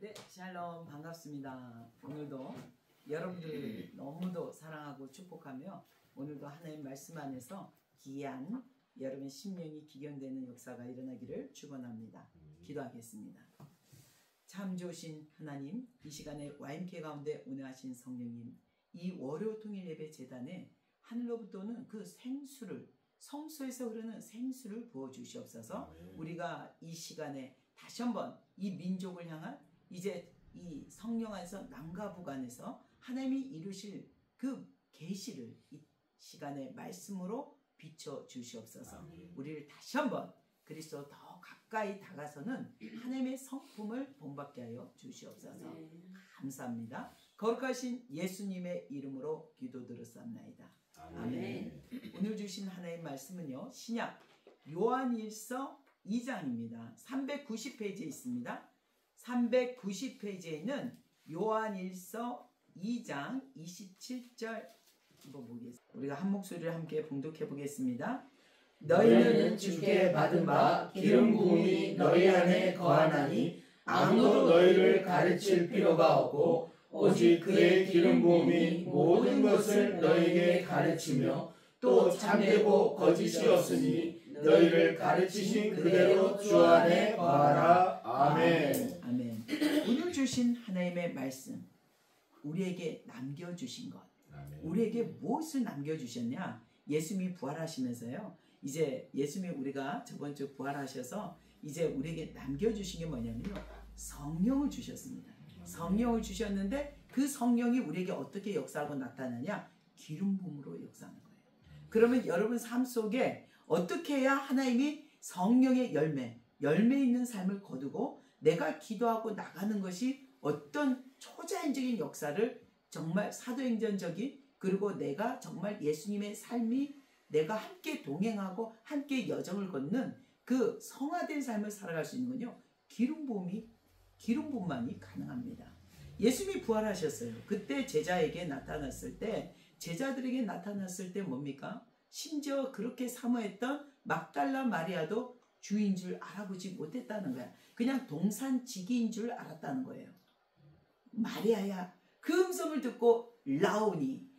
네, 샬롬 반갑습니다. 오늘도 여러분들을 너무도 사랑하고 축복하며 오늘도 하나님 말씀 안에서 귀한 여러분의 심령이 기견되는 역사가 일어나기를 축원합니다. 기도하겠습니다. 참 좋으신 하나님, 이 시간에 YMK 가운데 운행하신 성령님, 이 월요 통일 예배 제단에 하늘로부터는 그 생수를, 성소에서 흐르는 생수를 부어주시옵소서. 우리가 이 시간에 다시 한번 이 민족을 향한 이제 이 성령 안에서 남과 북 안에서 하나님이 이루실 그 계시를 이 시간에 말씀으로 비춰 주시옵소서. 우리를 다시 한번 그리스도 더 가까이 다가서는 하나님의 성품을 본받게 하여 주시옵소서. 감사합니다. 거룩하신 예수님의 이름으로 기도드렸사옵나이다. 아멘. 오늘 주신 하나님의 말씀은요, 신약 요한일서 2장입니다. 390페이지에 있습니다. 390페이지에는 요한일서 2장 27절 한번 보겠습니다. 우리가 한 목소리를 함께 봉독해 보겠습니다. 너희는 주께 받은 바 기름 부음이 너희 안에 거하나니 아무도 너희를 가르칠 필요가 없고 오직 그의 기름 부음이 모든 것을 너희에게 가르치며 또 참되고 거짓이 없으니 너희를 가르치신 그대로 주 안에 거하라. 아멘. 아멘. 오늘 주신 하나님의 말씀, 우리에게 남겨주신 것, 우리에게 무엇을 남겨주셨냐? 예수님이 부활하시면서요, 이제 예수님이 우리가 저번 주 부활하셔서 이제 우리에게 남겨주신 게 뭐냐면요, 성령을 주셨습니다. 성령을 주셨는데 그 성령이 우리에게 어떻게 역사하고 나타나냐? 기름 부음으로 역사하는 거예요. 그러면 여러분 삶 속에 어떻게 해야 하나님이 성령의 열매 있는 삶을 거두고 내가 기도하고 나가는 것이 어떤 초자연적인 역사를 정말 사도행전적인, 그리고 내가 정말 예수님의 삶이 내가 함께 동행하고 함께 여정을 걷는 그 성화된 삶을 살아갈 수 있는군요. 기름 부음만이 가능합니다. 예수님이 부활하셨어요. 그때 제자에게 나타났을 때, 제자들에게 나타났을 때 뭡니까? 심지어 그렇게 사모했던 막달라 마리아도 주인 줄 알아보지 못했다는 거야. 그냥 동산지기인 줄 알았다는 거예요. 마리아야, 그 음성을 듣고 라오니,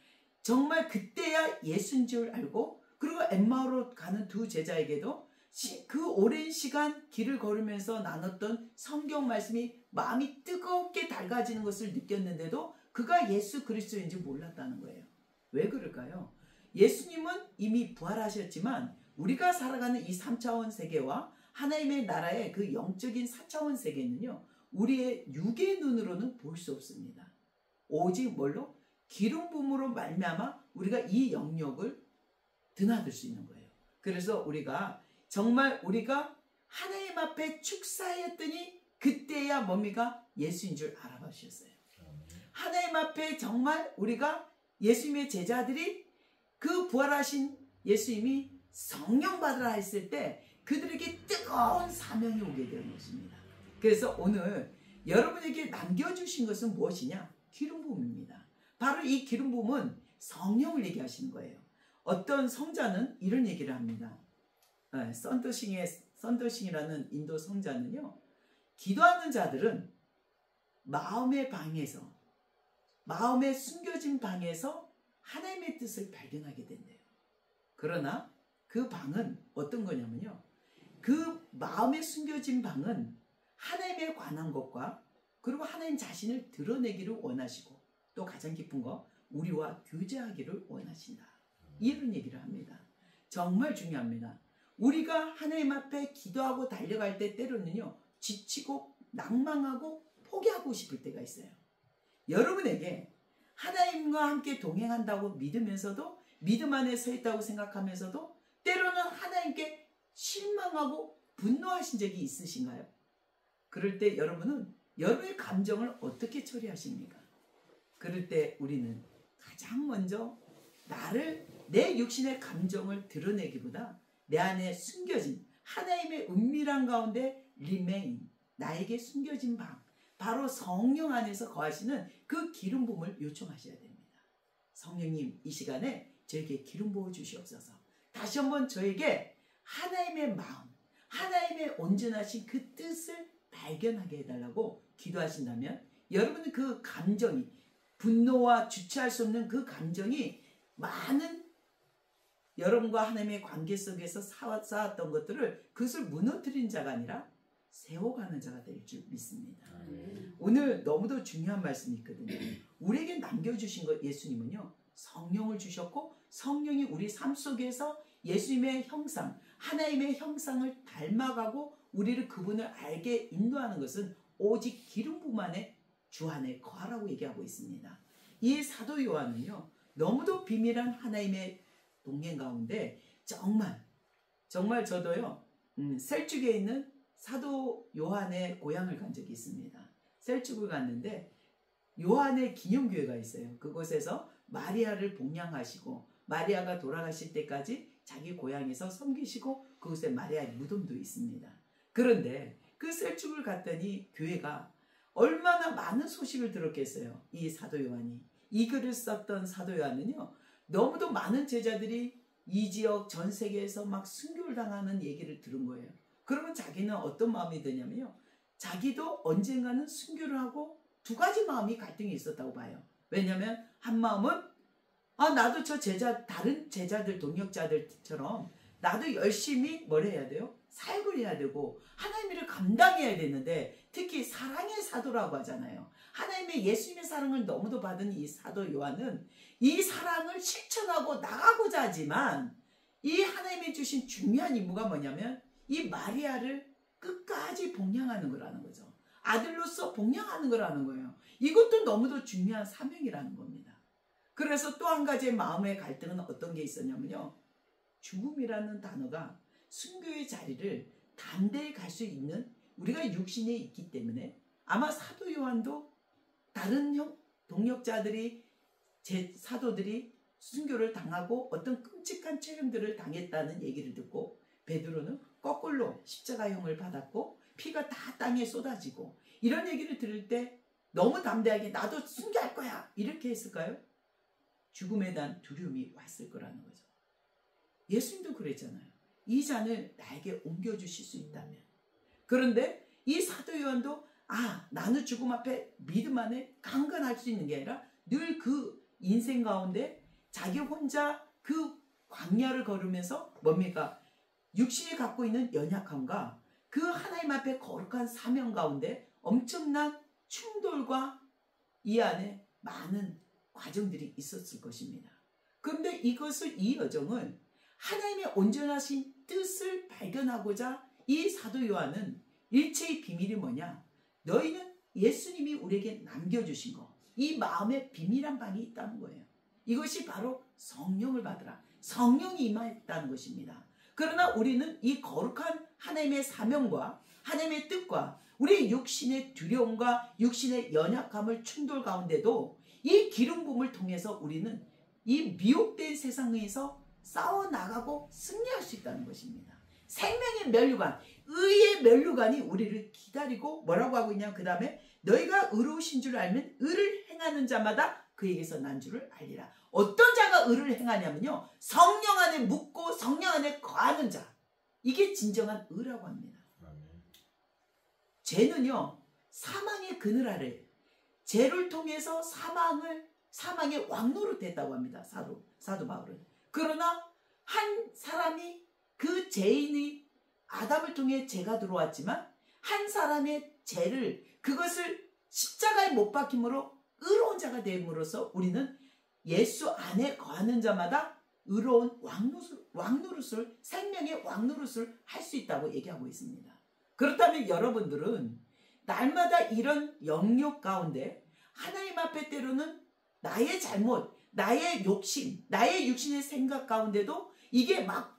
정말 그때야 예수인 줄 알고, 그리고 엠마오로 가는 두 제자에게도 그 오랜 시간 길을 걸으면서 나눴던 성경 말씀이 마음이 뜨겁게 달가지는 것을 느꼈는데도 그가 예수 그리스도인지 몰랐다는 거예요. 왜 그럴까요? 예수님은 이미 부활하셨지만 우리가 살아가는 이 3차원 세계와 하나님의 나라의 그 영적인 4차원 세계는요, 우리의 육의 눈으로는 볼 수 없습니다. 오직 뭘로? 기름 부음으로 말미암아 우리가 이 영역을 드나들 수 있는 거예요. 그래서 우리가 정말 우리가 하나님 앞에 축사했더니 그때야 뭡니까? 예수인 줄 알아보셨어요. 하나님 앞에 정말 우리가 예수님의 제자들이 그 부활하신 예수님이 성령 받으라 했을 때 그들에게 뜨거운 사명이 오게 되는 것입니다. 그래서 오늘 여러분에게 남겨주신 것은 무엇이냐? 기름 부음입니다. 바로 이 기름 부음은 성령을 얘기하시는 거예요. 어떤 성자는 이런 얘기를 합니다. 썬더싱이라는 인도 성자는요, 기도하는 자들은 마음의 방에서, 마음의 숨겨진 방에서 하나님의 뜻을 발견하게 된대요. 그러나 그 방은 어떤 거냐면요, 그 마음에 숨겨진 방은 하나님에 관한 것과 그리고 하나님 자신을 드러내기를 원하시고 또 가장 깊은 거, 우리와 교제하기를 원하신다. 이런 얘기를 합니다. 정말 중요합니다. 우리가 하나님 앞에 기도하고 달려갈 때 때로는요, 지치고 낭망하고 포기하고 싶을 때가 있어요. 여러분에게 하나님과 함께 동행한다고 믿으면서도, 믿음 안에 서 있다고 생각하면서도 때로는 하나님께 실망하고 분노하신 적이 있으신가요? 그럴 때 여러분은 여러분의 감정을 어떻게 처리하십니까? 그럴 때 우리는 가장 먼저 내 육신의 감정을 드러내기보다 내 안에 숨겨진 하나님의 은밀한 가운데 remain, 나에게 숨겨진 방, 바로 성령 안에서 거하시는 그 기름 부음을 요청하셔야 됩니다. 성령님, 이 시간에 저에게 기름 부어 주시옵소서. 다시 한번 저에게 하나님의 마음, 하나님의 온전하신 그 뜻을 발견하게 해달라고 기도하신다면 여러분은 그 감정이, 분노와 주체할 수 없는 그 감정이 많은 여러분과 하나님의 관계 속에서 쌓았던 것들을 그것을 무너뜨린 자가 아니라 세워가는 자가 될 줄 믿습니다. 오늘 너무도 중요한 말씀이 있거든요. 우리에게 남겨주신 것, 예수님은요, 성령을 주셨고 성령이 우리 삶 속에서 예수님의 형상, 하나님의 형상을 닮아가고 우리를 그분을 알게 인도하는 것은 오직 기름 부음 안에 주 안에 거하라고 얘기하고 있습니다. 이 사도 요한은요, 너무도 비밀한 하나님의 동행 가운데 정말 저도요, 셀쭉에 있는 사도 요한의 고향을 간 적이 있습니다. 셀쭉을 갔는데 요한의 기념교회가 있어요. 그곳에서 마리아를 봉양하시고 마리아가 돌아가실 때까지 자기 고향에서 섬기시고 그곳에 마리아의 무덤도 있습니다. 그런데 그 셀쭉을 갔더니 교회가 얼마나 많은 소식을 들었겠어요. 이 사도 요한이. 이 글을 썼던 사도 요한은요, 너무도 많은 제자들이 이 지역 전 세계에서 막 순교를 당하는 얘기를 들은 거예요. 그러면 자기는 어떤 마음이 드냐면요, 자기도 언젠가는 순교를 하고 두 가지 마음이 갈등이 있었다고 봐요. 왜냐하면 한 마음은 나도 저 다른 제자들, 동역자들처럼 나도 열심히 뭘 해야 돼요? 사역을 해야 되고 하나님의 일을 감당해야 되는데, 특히 사랑의 사도라고 하잖아요. 하나님의 예수님의 사랑을 너무도 받은 이 사도 요한은 이 사랑을 실천하고 나가고자 하지만 이 하나님이 주신 중요한 임무가 뭐냐면 이 마리아를 끝까지 봉양하는 거라는 거죠. 아들로서 봉양하는 거라는 거예요. 이것도 너무도 중요한 사명이라는 겁니다. 그래서 또 한 가지의 마음의 갈등은 어떤 게 있었냐면요, 죽음이라는 단어가 순교의 자리를 담대히 갈 수 있는, 우리가 육신에 있기 때문에 아마 사도 요한도 다른 동역자들이, 사도들이 순교를 당하고 어떤 끔찍한 체험들을 당했다는 얘기를 듣고 베드로는 거꾸로 십자가형을 받았고 피가 다 땅에 쏟아지고 이런 얘기를 들을 때 너무 담대하게 나도 순교할 거야 이렇게 했을까요? 죽음에 대한 두려움이 왔을 거라는 거죠. 예수님도 그랬잖아요. 이 잔을 나에게 옮겨주실 수 있다면. 그런데 이 사도 요한도 나는 죽음 앞에 믿음 안에 강건할 수 있는 게 아니라 늘 그 인생 가운데 자기 혼자 그 광야를 걸으면서 뭡니까? 육신이 갖고 있는 연약함과 그 하나님 앞에 거룩한 사명 가운데 엄청난 충돌과 이 안에 많은 과정들이 있었을 것입니다. 그런데 이 여정을 하나님의 온전하신 뜻을 발견하고자 이 사도 요한은 일체의 비밀이 뭐냐? 너희는 예수님이 우리에게 남겨주신 거, 이 마음에 비밀한 방이 있다는 거예요. 이것이 바로 성령을 받으라. 성령이 임했다는 것입니다. 그러나 우리는 이 거룩한 하나님의 사명과 하나님의 뜻과 우리의 육신의 두려움과 육신의 연약함을 충돌 가운데도 이 기름 부음을 통해서 우리는 이 미혹된 세상에서 싸워나가고 승리할 수 있다는 것입니다. 생명의 면류관, 의의 면류관이 우리를 기다리고 뭐라고 하고 있냐면 그 다음에 너희가 의로우신 줄 알면 의를 행하는 자마다 그에게서 난 줄을 알리라. 어떤 자가 의를 행하냐면요, 성령 안에 묵고 성령 안에 거하는 자, 이게 진정한 의라고 합니다. 죄는요, 사망의 그늘 아래, 죄를 통해서 사망의 왕노릇 됐다고 합니다. 사도 바울은. 그러나 한 사람이, 그 죄인이 아담을 통해 죄가 들어왔지만 한 사람의 죄를, 그것을 십자가에 못 박힘으로 의로운 자가 됨으로써 우리는 예수 안에 거하는 자마다 의로운 왕노릇을, 생명의 왕노릇을 할 수 있다고 얘기하고 있습니다. 그렇다면 여러분들은 날마다 이런 영역 가운데 하나님 앞에 때로는 나의 잘못, 나의 욕심, 나의 육신의 생각 가운데도 이게 막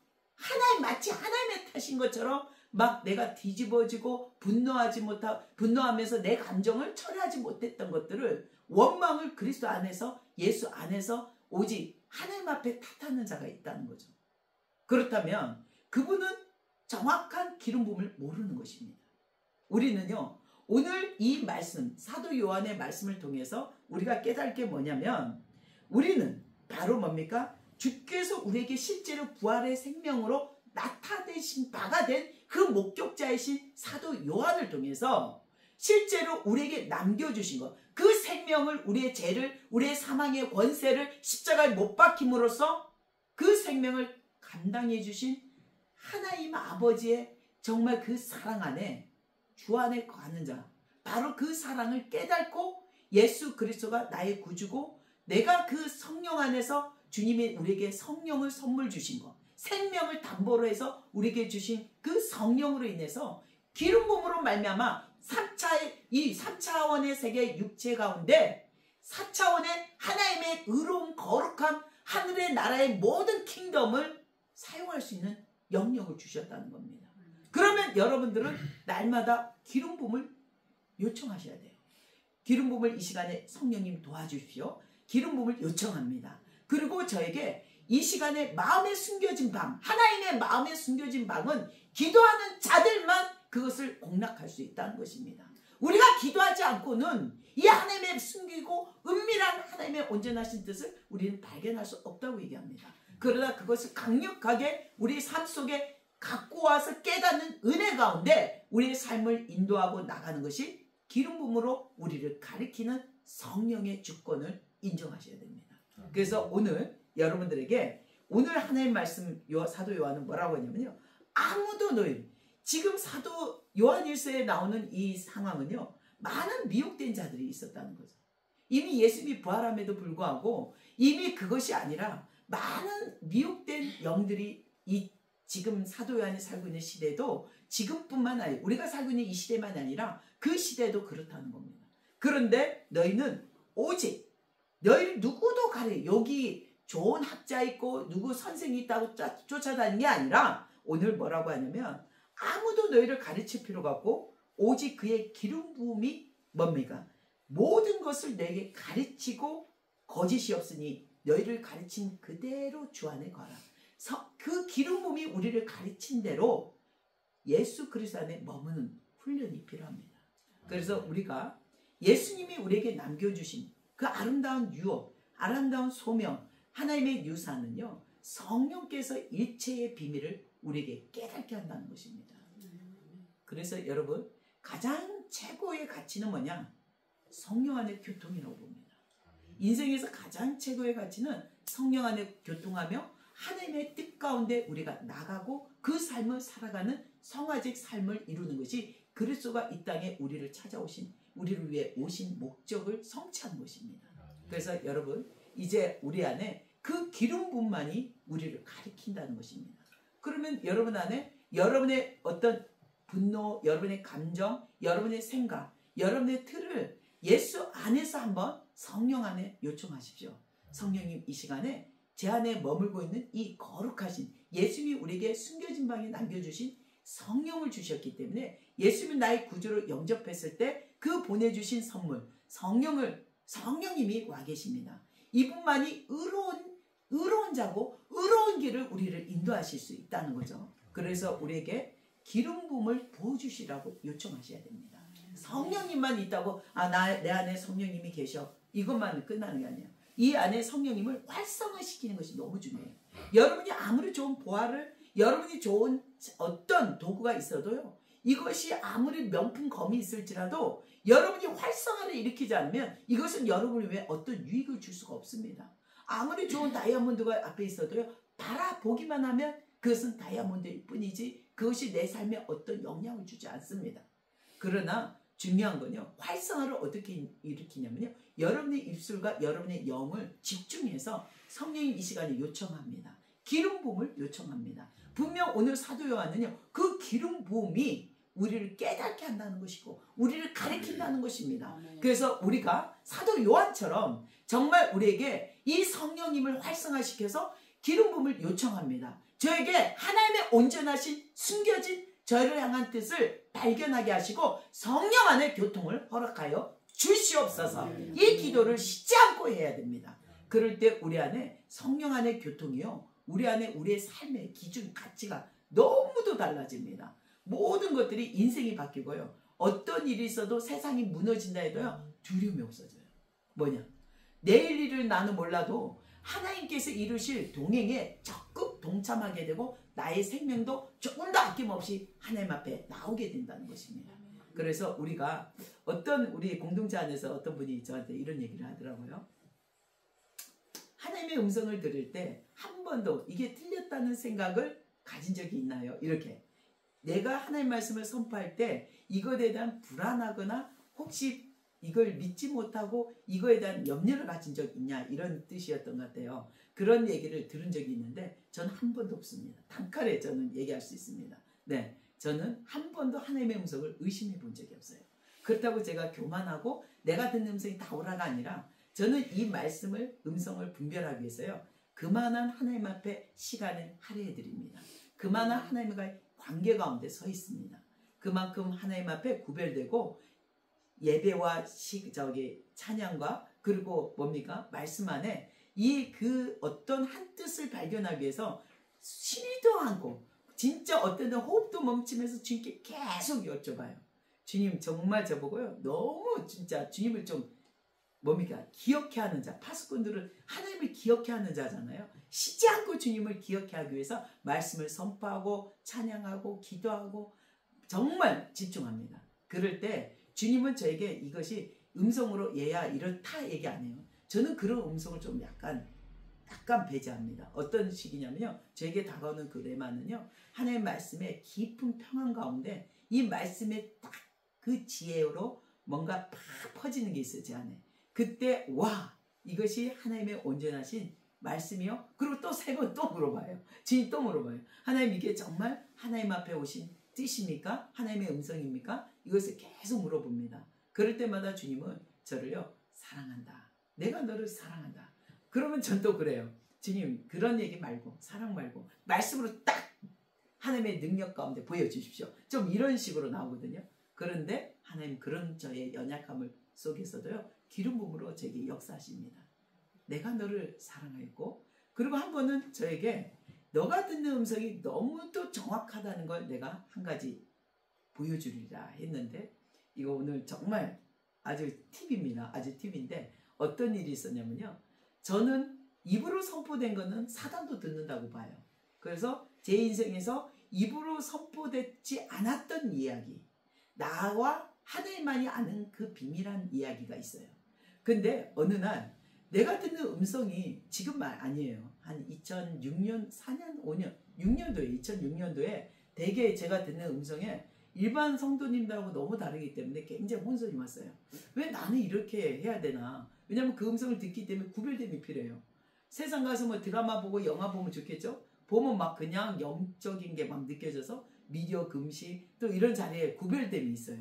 마치 하나님의 탓인 것처럼 막 내가 뒤집어지고 분노하면서 내 감정을 처리하지 못했던 것들을, 원망을 그리스도 안에서, 예수 안에서 오직 하나님 앞에 탓하는 자가 있다는 거죠. 그렇다면 그분은 정확한 기름 부음을 모르는 것입니다. 우리는요, 오늘 이 말씀, 사도 요한의 말씀을 통해서 우리가 깨달을 게 뭐냐면, 우리는 바로 뭡니까? 주께서 우리에게 실제로 부활의 생명으로 나타내신 바가 된 그 목격자이신 사도 요한을 통해서 실제로 우리에게 남겨주신 것, 그 생명을, 우리의 죄를, 우리의 사망의 권세를 십자가에 못 박힘으로써 그 생명을 감당해 주신 하나님 아버지의 정말 그 사랑 안에, 주 안에 거하는 자, 바로 그 사랑을 깨닫고 예수 그리스도가 나의 구주고 내가 그 성령 안에서 주님이 우리에게 성령을 선물 주신 것, 생명을 담보로 해서 우리에게 주신 그 성령으로 인해서 기름 부음으로 말미암아 3차원의 세계 육체 가운데 4차원의 하나님의 의로운 거룩한 하늘의 나라의 모든 킹덤을 사용할 수 있는 영역을 주셨다는 겁니다. 그러면 여러분들은 날마다 기름 부음을 요청하셔야 돼요. 기름 부음을 이 시간에 성령님 도와주십시오. 기름 부음을 요청합니다. 그리고 저에게 이 시간에 마음에 숨겨진 방, 하나님의 마음에 숨겨진 방은 기도하는 자들만 그것을 공략할 수 있다는 것입니다. 우리가 기도하지 않고는 이 하나님의 숨기고 은밀한 하나님의 온전하신 뜻을 우리는 발견할 수 없다고 얘기합니다. 그러나 그것을 강력하게 우리 삶 속에 갖고 와서 깨닫는 은혜 가운데 우리의 삶을 인도하고 나가는 것이 기름 부음으로 우리를 가리키는 성령의 주권을 인정하셔야 됩니다. 그래서 오늘 여러분들에게 오늘 하나님 말씀 사도 요한은 뭐라고 했냐면요. 아무도 너희, 지금 사도 요한일서에 나오는 이 상황은요. 많은 미혹된 자들이 있었다는 거죠. 이미 예수님이 부활함에도 불구하고 이미 그것이 아니라 많은 미혹된 영들이 이 지금 사도 요한이 살고 있는 시대도 지금뿐만 아니라 우리가 살고 있는 이 시대만 아니라 그 시대도 그렇다는 겁니다. 그런데 너희는 오직 너희를 누구도 여기 좋은 학자 있고 누구 선생이 있다고 쫓아다니는 게 아니라 오늘 뭐라고 하냐면 아무도 너희를 가르칠 필요가 없고 오직 그의 기름 부음이 뭡니까? 모든 것을 너에게 가르치고 거짓이 없으니 너희를 가르친 그대로 주 안에 거하라. 그 기름 부음이 우리를 가르친 대로 예수 그리스도 안에 머무는 훈련이 필요합니다. 그래서 우리가 예수님이 우리에게 남겨주신 그 아름다운 유업, 아름다운 소명, 하나님의 유산은요. 성령께서 일체의 비밀을 우리에게 깨닫게 한다는 것입니다. 그래서 여러분 가장 최고의 가치는 뭐냐? 성령 안의 교통이라고 봅니다. 인생에서 가장 최고의 가치는 성령 안에 교통하며 하나님의 뜻 가운데 우리가 나가고 그 삶을 살아가는 성화적 삶을 이루는 것이 그리스도가 이 땅에 우리를 찾아오신, 우리를 위해 오신 목적을 성취한 것입니다. 그래서 여러분 이제 우리 안에 그 기름 부음만이 우리를 가리킨다는 것입니다. 그러면 여러분 안에 여러분의 어떤 분노, 여러분의 감정, 여러분의 생각, 여러분의 틀을 예수 안에서 한번 성령 안에 요청하십시오. 성령님 이 시간에 제 안에 머물고 있는 이 거룩하신 예수님이 우리에게 숨겨진 방에 남겨주신 성령을 주셨기 때문에 예수님이 나의 구주로 영접했을 때 그 보내주신 선물 성령님이 와 계십니다. 이분만이 의로운 자고 의로운 길을 우리를 인도하실 수 있다는 거죠. 그래서 우리에게 기름 부음을 부어주시라고 요청하셔야 됩니다. 성령님만 있다고 내 안에 성령님이 계셔 이것만 끝나는 게 아니에요. 이 안에 성령님을 활성화시키는 것이 너무 중요해요. 여러분이 아무리 좋은 보화를 여러분이 좋은 어떤 도구가 있어도요. 이것이 아무리 명품 검이 있을지라도 여러분이 활성화를 일으키지 않으면 이것은 여러분을 위해 어떤 유익을 줄 수가 없습니다. 아무리 좋은 다이아몬드가 앞에 있어도요. 바라보기만 하면 그것은 다이아몬드일 뿐이지 그것이 내 삶에 어떤 영향을 주지 않습니다. 그러나 중요한 건요. 활성화를 어떻게 일으키냐면요. 여러분의 입술과 여러분의 영을 집중해서 성령님 이 시간에 요청합니다. 기름 부음을 요청합니다. 분명 오늘 사도 요한은요. 그 기름 부음이 우리를 깨닫게 한다는 것이고 우리를 가르친다는 것입니다. 그래서 우리가 사도 요한처럼 정말 우리에게 이 성령님을 활성화시켜서 기름 부음을 요청합니다. 저에게 하나님의 온전하신 숨겨진 저를 향한 뜻을 발견하게 하시고 성령 안의 교통을 허락하여 주시옵소서. 이 기도를 쉬지 않고 해야 됩니다. 그럴 때 우리 안에 성령 안의 교통이요. 우리 안에 우리의 삶의 기준, 가치가 너무도 달라집니다. 모든 것들이 인생이 바뀌고요. 어떤 일이 있어도 세상이 무너진다 해도요. 두려움이 없어져요. 뭐냐? 내일 일을 나는 몰라도 하나님께서 이루실 동행에 적극 동참하게 되고 나의 생명도 조금 더 아낌없이 하나님 앞에 나오게 된다는 것입니다. 그래서 우리가 어떤 우리 공동체 안에서 어떤 분이 저한테 이런 얘기를 하더라고요. 하나님의 음성을 들을 때 한 번도 이게 틀렸다는 생각을 가진 적이 있나요? 이렇게 내가 하나님 말씀을 선포할 때 이것에 대한 불안하거나 혹시 이걸 믿지 못하고 이거에 대한 염려를 가진 적 있냐 이런 뜻이었던 것 같아요. 그런 얘기를 들은 적이 있는데 저는 한 번도 없습니다. 단칼에 저는 얘기할 수 있습니다. 네, 저는 한 번도 하나님의 음성을 의심해 본 적이 없어요. 그렇다고 제가 교만하고 내가 듣는 음성이 다 오라가 아니라 저는 이 말씀을 음성을 분별하기 위해서요. 그만한 하나님 앞에 시간을 할애해 드립니다. 그만한 하나님과의 관계 가운데 서 있습니다. 그만큼 하나님 앞에 구별되고 예배와 찬양과 그리고 뭡니까? 말씀 안에 이 그 어떤 한 뜻을 발견하기 위해서 쉬지도 않고 진짜 어떤 데 호흡도 멈추면서 주님께 계속 여쭤봐요. 주님 정말 저보고요. 너무 진짜 주님을 좀 뭡니까? 기억해 하는 자. 파수꾼들은 하나님을 기억해 하는 자잖아요. 쉬지 않고 주님을 기억해 하기 위해서 말씀을 선포하고 찬양하고 기도하고 정말 집중합니다. 그럴 때 주님은 저에게 이것이 음성으로 얘야 이렇다 얘기 안 해요. 저는 그런 음성을 좀 약간 배제합니다. 어떤 식이냐면요. 저에게 다가오는 그 레마는요. 하나님의 말씀의 깊은 평안 가운데 이 말씀의 딱 그 지혜로 뭔가 팍 퍼지는 게 있어요. 제 안에. 그때 와 이것이 하나님의 온전하신 말씀이요. 그리고 또 세 번 또 물어봐요. 주님 또 물어봐요. 하나님 이게 정말 하나님 앞에 오신 뜻입니까? 하나님의 음성입니까? 이것을 계속 물어봅니다. 그럴 때마다 주님은 저를요. 사랑한다. 내가 너를 사랑한다. 그러면 전 또 그래요. 주님 그런 얘기 말고 사랑 말고 말씀으로 딱 하나님의 능력 가운데 보여주십시오. 좀 이런 식으로 나오거든요. 그런데 하나님 그런 저의 연약함을 속에서도요. 기름 부음으로 제게 역사하십니다. 내가 너를 사랑하였고 그리고 한 번은 저에게 너가 듣는 음성이 너무도 정확하다는 걸 내가 한 가지 보여주리라 했는데 이거 오늘 정말 아주 팁입니다. 아주 팁인데 어떤 일이 있었냐면요. 저는 입으로 선포된 거는 사단도 듣는다고 봐요. 그래서 제 인생에서 입으로 선포되지 않았던 이야기 나와 하나님만이 아는 그 비밀한 이야기가 있어요. 근데 어느 날 내가 듣는 음성이 지금 말 아니에요. 한 2006년, 4년, 5년, 6년도에 2006년도에 대개 제가 듣는 음성에 일반 성도님들하고 너무 다르기 때문에 굉장히 혼선이 왔어요. 왜 나는 이렇게 해야 되나? 왜냐면 그 음성을 듣기 때문에 구별됨이 필요해요. 세상 가서 뭐 드라마 보고 영화 보면 좋겠죠? 보면 막 그냥 영적인 게 막 느껴져서 미디어 금시 또 이런 자리에 구별됨이 있어요.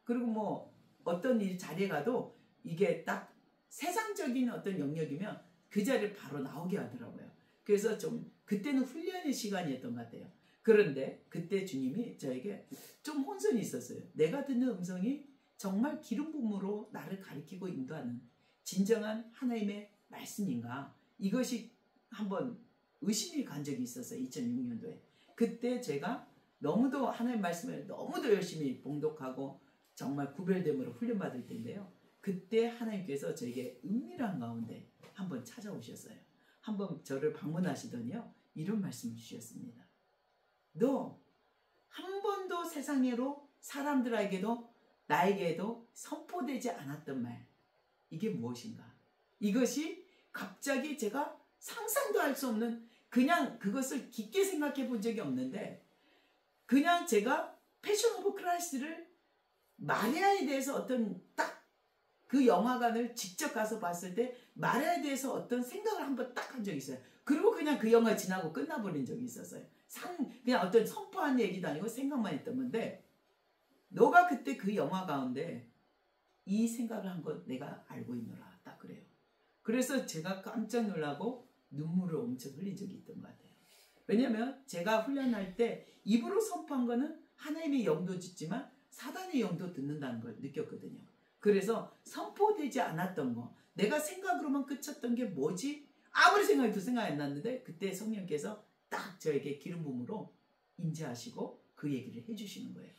그리고 뭐 어떤 일 자리에 가도 이게 딱 세상적인 어떤 영역이면 그 자리를 바로 나오게 하더라고요. 그래서 좀 그때는 훈련의 시간이었던 것 같아요. 그런데 그때 주님이 저에게 좀 혼선이 있었어요. 내가 듣는 음성이 정말 기름 부음으로 나를 가리키고 인도하는 진정한 하나님의 말씀인가? 이것이 한번 의심이 간 적이 있었어요. 2006년도에. 그때 제가 너무도 하나님 말씀을 너무도 열심히 봉독하고 정말 구별됨으로 훈련받을 때인데요. 그때 하나님께서 저에게 은밀한 가운데 한번 찾아오셨어요. 한번 저를 방문하시더니요. 이런 말씀을 주셨습니다. 너 한 번도 세상으로 사람들에게도 나에게도 선포되지 않았던 말 이게 무엇인가? 이것이 갑자기 제가 상상도 할 수 없는 그냥 그것을 깊게 생각해 본 적이 없는데 그냥 제가 패션 오브 크라이스트를 마리아에 대해서 어떤 딱 그 영화관을 직접 가서 봤을 때 마리아에 대해서 어떤 생각을 한번 딱 한 적이 있어요. 그리고 그냥 그 영화 지나고 끝나버린 적이 있었어요. 그냥 어떤 선포한 얘기도 아니고 생각만 했던 건데 너가 그때 그 영화 가운데 이 생각을 한 건 내가 알고 있노라. 딱 그래요. 그래서 제가 깜짝 놀라고 눈물을 엄청 흘린 적이 있던 것 같아요. 왜냐면 제가 훈련할 때 입으로 선포한 거는 하나님의 영도 듣지만 사단의 영도 듣는다는 걸 느꼈거든요. 그래서 선포되지 않았던 거 내가 생각으로만 그쳤던 게 뭐지? 아무리 생각해도 생각이 안 났는데 그때 성령께서 딱 저에게 기름 부음으로 인지하시고 그 얘기를 해주시는 거예요.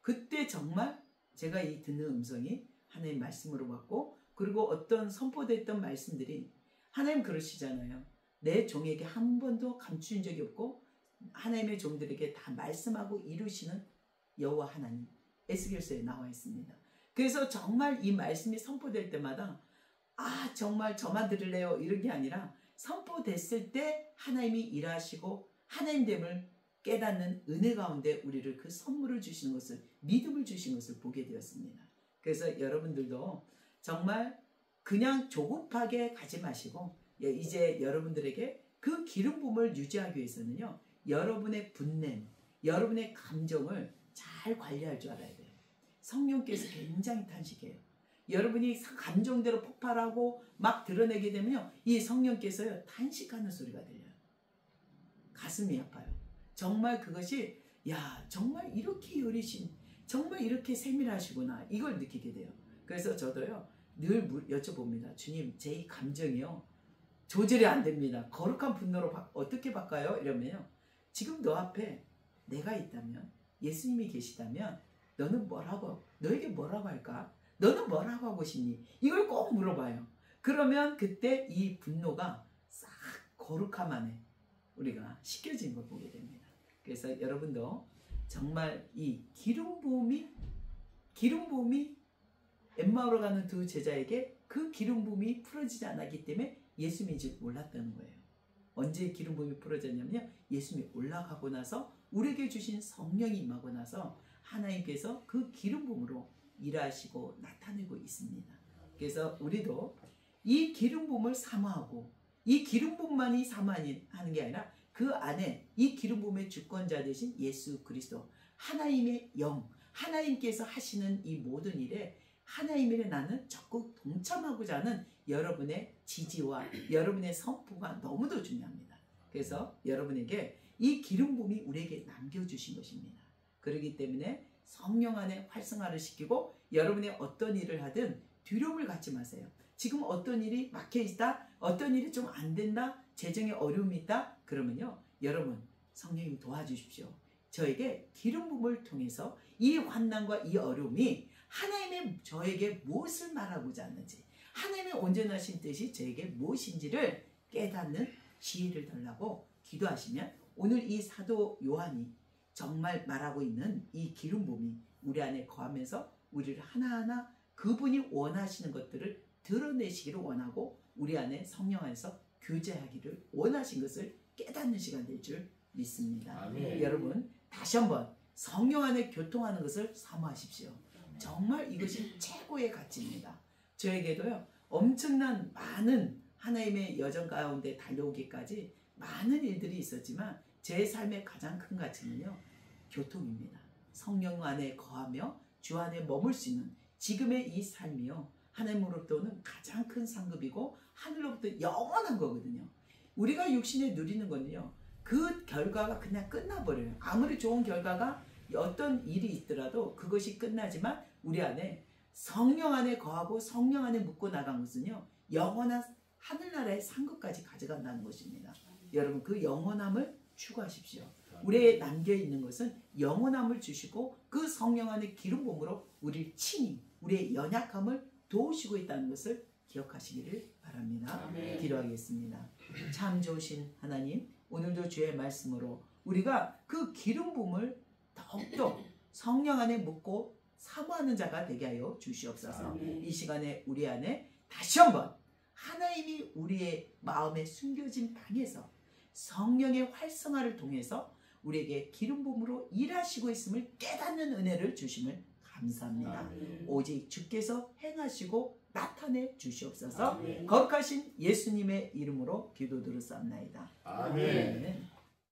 그때 정말 제가 이 듣는 음성이 하나님 말씀으로 받고 그리고 어떤 선포됐던 말씀들이 하나님 그러시잖아요. 내 종에게 한 번도 감추인 적이 없고 하나님의 종들에게 다 말씀하고 이루시는 여호와 하나님 에스겔서에 나와 있습니다. 그래서 정말 이 말씀이 선포될 때마다 정말 저만 들을래요 이런 게 아니라 선포됐을 때 하나님이 일하시고 하나님됨을 깨닫는 은혜 가운데 우리를 그 선물을 주시는 것을, 믿음을 주시는 것을 보게 되었습니다. 그래서 여러분들도 정말 그냥 조급하게 가지 마시고 이제 여러분들에게 그 기름 부음을 유지하기 위해서는요, 여러분의 분냄, 여러분의 감정을 잘 관리할 줄 알아야 돼요. 성령께서 굉장히 탄식해요. 여러분이 감정대로 폭발하고 막 드러내게 되면요, 이 성령께서요 탄식하는 소리가 들려요. 가슴이 아파요. 정말 그것이 정말 이렇게 여리신, 정말 이렇게 세밀하시구나, 이걸 느끼게 돼요. 그래서 저도요 늘 여쭤봅니다. 주님, 제 이 감정이요 조절이 안 됩니다. 거룩한 분노로 어떻게 바꿔요? 이러면요, 지금 너 앞에 내가 있다면, 예수님이 계시다면 너에게 뭐라고 할까? 너는 뭐라고 하고 싶니? 이걸 꼭 물어봐요. 그러면 그때 이 분노가 싹 거룩함 안에 우리가 씻겨진 걸 보게 됩니다. 그래서 여러분도 정말 이 기름 부음이 엠마오로 가는 두 제자에게 그 기름 부음이 풀어지지 않았기 때문에 예수님인 줄 몰랐다는 거예요. 언제 기름 부음이 풀어졌냐면요, 예수님이 올라가고 나서 우리에게 주신 성령이 임하고 나서 하나님께서 그 기름 부음으로 일하시고 나타내고 있습니다. 그래서 우리도 이 기름 부음을 사모하고, 이 기름 부음만이 사모하는 게 아니라 그 안에 이 기름 부음의 주권자 되신 예수 그리스도, 하나님의 영, 하나님께서 하시는 이 모든 일에 하나님의 나는 적극 동참하고자 하는 여러분의 지지와 여러분의 선포가 너무도 중요합니다. 그래서 여러분에게 이 기름 부음이 우리에게 남겨주신 것입니다. 그렇기 때문에 성령 안에 활성화를 시키고, 여러분이 어떤 일을 하든 두려움을 갖지 마세요. 지금 어떤 일이 막혀있다, 어떤 일이 좀 안 된다, 재정에 어려움이 있다, 그러면요, 여러분 성령님 도와주십시오. 저에게 기름 부음을 통해서 이 환난과 이 어려움이 하나님의 저에게 무엇을 말하고자 하는지, 하나님의 온전하신 뜻이 저에게 무엇인지를 깨닫는 지혜를 달라고 기도하시면, 오늘 이 사도 요한이 정말 말하고 있는 이 기름 부음이 우리 안에 거하면서 우리를 하나하나 그분이 원하시는 것들을 드러내시기를 원하고, 우리 안에 성령 안에서 교제하기를 원하신 것을 깨닫는 시간 될 줄 믿습니다. 아멘. 여러분 다시 한번 성령 안에 교통하는 것을 사모하십시오. 정말 이것이 최고의 가치입니다. 저에게도요, 엄청난 많은 하나님의 여정 가운데 달려오기까지 많은 일들이 있었지만 제 삶의 가장 큰 가치는요, 교통입니다. 성령 안에 거하며 주 안에 머물 수 있는 지금의 이 삶이요, 하나님으로부터는 가장 큰 상급이고 하늘로부터 영원한 거거든요. 우리가 육신에 누리는 거는요, 그 결과가 그냥 끝나버려요. 아무리 좋은 결과가 어떤 일이 있더라도 그것이 끝나지만 우리 안에 성령 안에 거하고 성령 안에 묵고 나간 것은요, 영원한 하늘나라의 상급까지 가져간다는 것입니다. 여러분 그 영원함을 추구하십시오. 우리에 남겨있는 것은 영원함을 주시고 그 성령 안의 기름 부음으로 우리를 친히 우리의 연약함을 도우시고 있다는 것을 기억하시기를 바랍니다. 아멘. 기도하겠습니다. 참 좋으신 하나님, 오늘도 주의 말씀으로 우리가 그 기름 부음을 더욱더 성령 안에 묻고 사모하는 자가 되게 하여 주시옵소서. 아멘. 이 시간에 우리 안에 다시 한번 하나님이 우리의 마음에 숨겨진 방에서 성령의 활성화를 통해서 우리에게 기름 부음으로 일하시고 있음을 깨닫는 은혜를 주심을 감사합니다. 아멘. 오직 주께서 행하시고 나타내 주시옵소서. 아멘. 거룩하신 예수님의 이름으로 기도드렸사옵나이다. 아멘. 아멘.